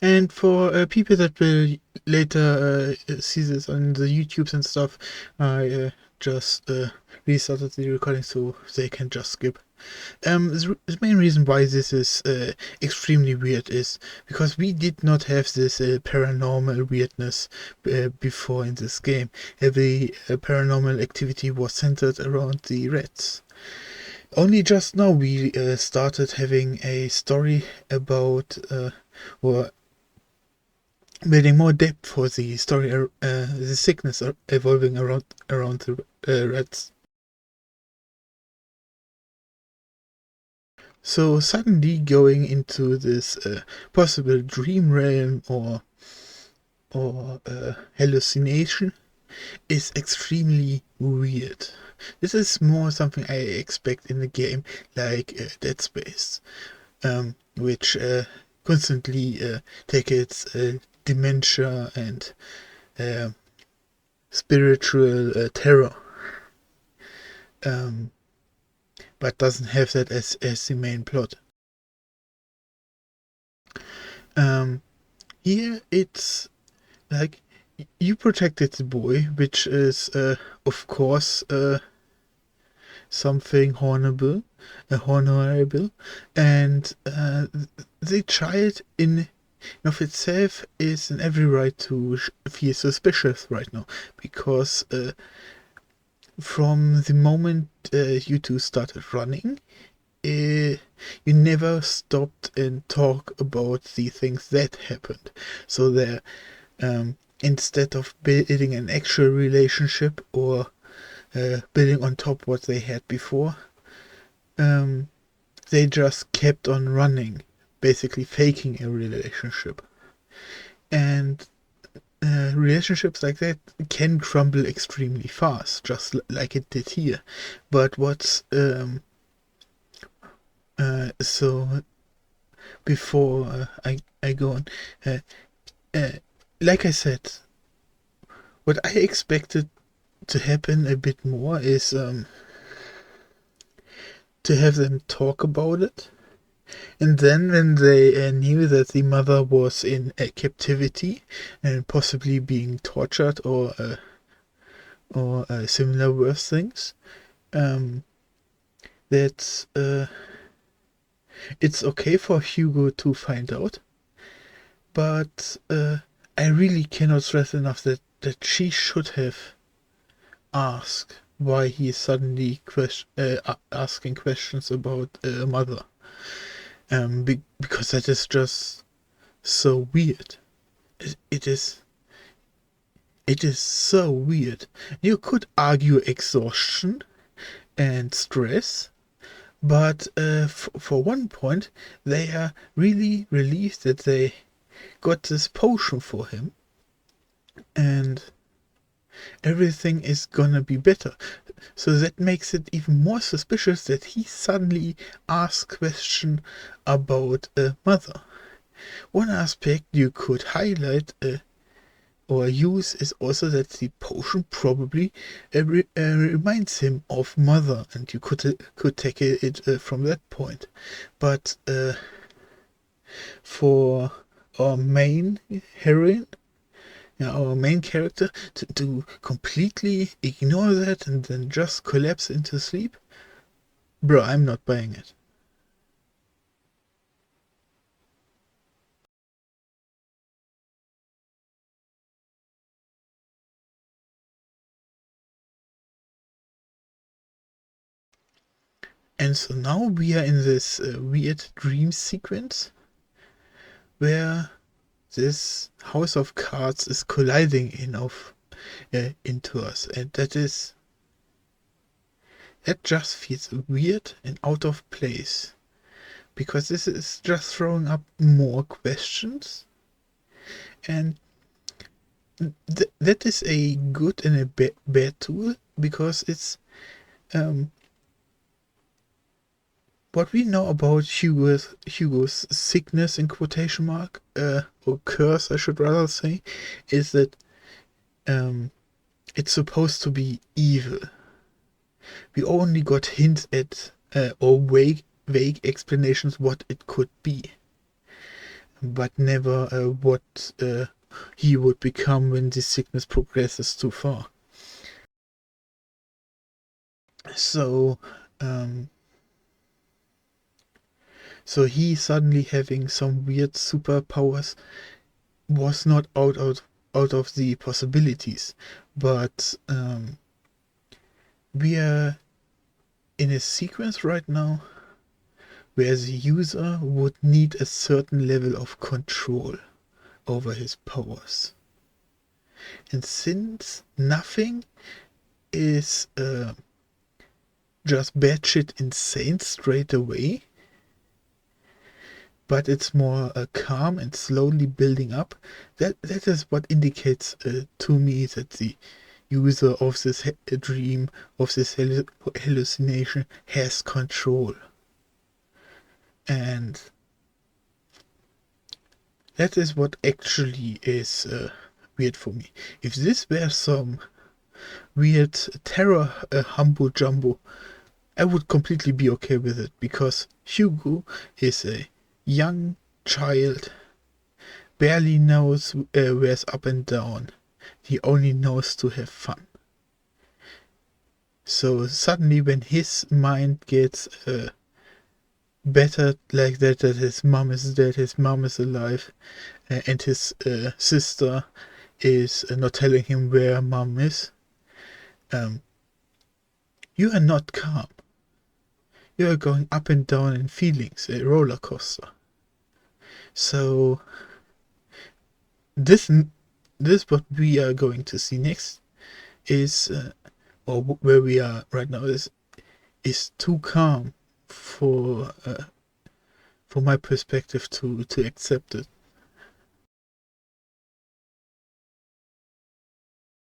And for people that will later see this on the YouTubes and stuff, I just restarted the recording so they can just skip. The main reason why this is extremely weird is because we did not have this paranormal weirdness before in this game. Every paranormal activity was centered around the rats. Only just now we started having a story about, or building more depth for the story, the sickness evolving around the rats. So suddenly going into this possible dream realm or hallucination is extremely weird. This is more something I expect in a game like Dead Space, which constantly take its dementia and uh, spiritual terror, um, but doesn't have that as the main plot. Um, Here it's like you protected the boy, which is of course something honorable, and the child in of itself is in every right to feel suspicious right now because from the moment you two started running, you never stopped and talk about the things that happened. So there, instead of building an actual relationship or building on top what they had before, um, they just kept on running, basically faking a relationship. And relationships like that can crumble extremely fast, just like it did here. But what's so before I go on, uh, uh, like I said, what I expected to happen a bit more is to have them talk about it. And then, when they knew that the mother was in a captivity and possibly being tortured or similar worse things, um, that it's okay for Hugo to find out, but I really cannot stress enough that she should have asked why he is suddenly asking questions about mother. Because that is just so weird. It is. It is so weird. You could argue exhaustion and stress, but for one point, they are really relieved that they got this potion for him, and everything is gonna be better. So that makes it even more suspicious that he suddenly asks question about a mother. One aspect you could highlight or use is also that the potion probably reminds him of mother, and you could take it from that point. But for our main heroine, our main character, to completely ignore that and then just collapse into sleep, bro, I'm not buying it. And so now we are in this weird dream sequence where this house of cards is colliding into us, and that just feels weird and out of place because this is just throwing up more questions, and that is a good and a bad tool because it's um what we know about Hugo's sickness in quotation mark, or curse I should rather say, is that um it's supposed to be evil. We only got hints at or vague explanations what it could be. but never what he would become when the sickness progresses too far. So, so he suddenly having some weird superpowers was not out of the possibilities, but we are in a sequence right now where the user would need a certain level of control over his powers. And since nothing is just batshit insane straight away, but it's more calm and slowly building up, that is what indicates to me that the user of this dream, of this hallucination, has control. And that is what actually is weird for me. If this were some weird terror humbo jumbo, I would completely be okay with it, because Hugo is a young child, barely knows where's up and down. He only knows to have fun. So suddenly when his mind gets better, like that his mom is dead, his mom is alive, and his sister is not telling him where mom is, you are not calm. You are going up and down in feelings, a roller coaster. So this what we are going to see next is, or where we are right now is too calm for my perspective to accept it.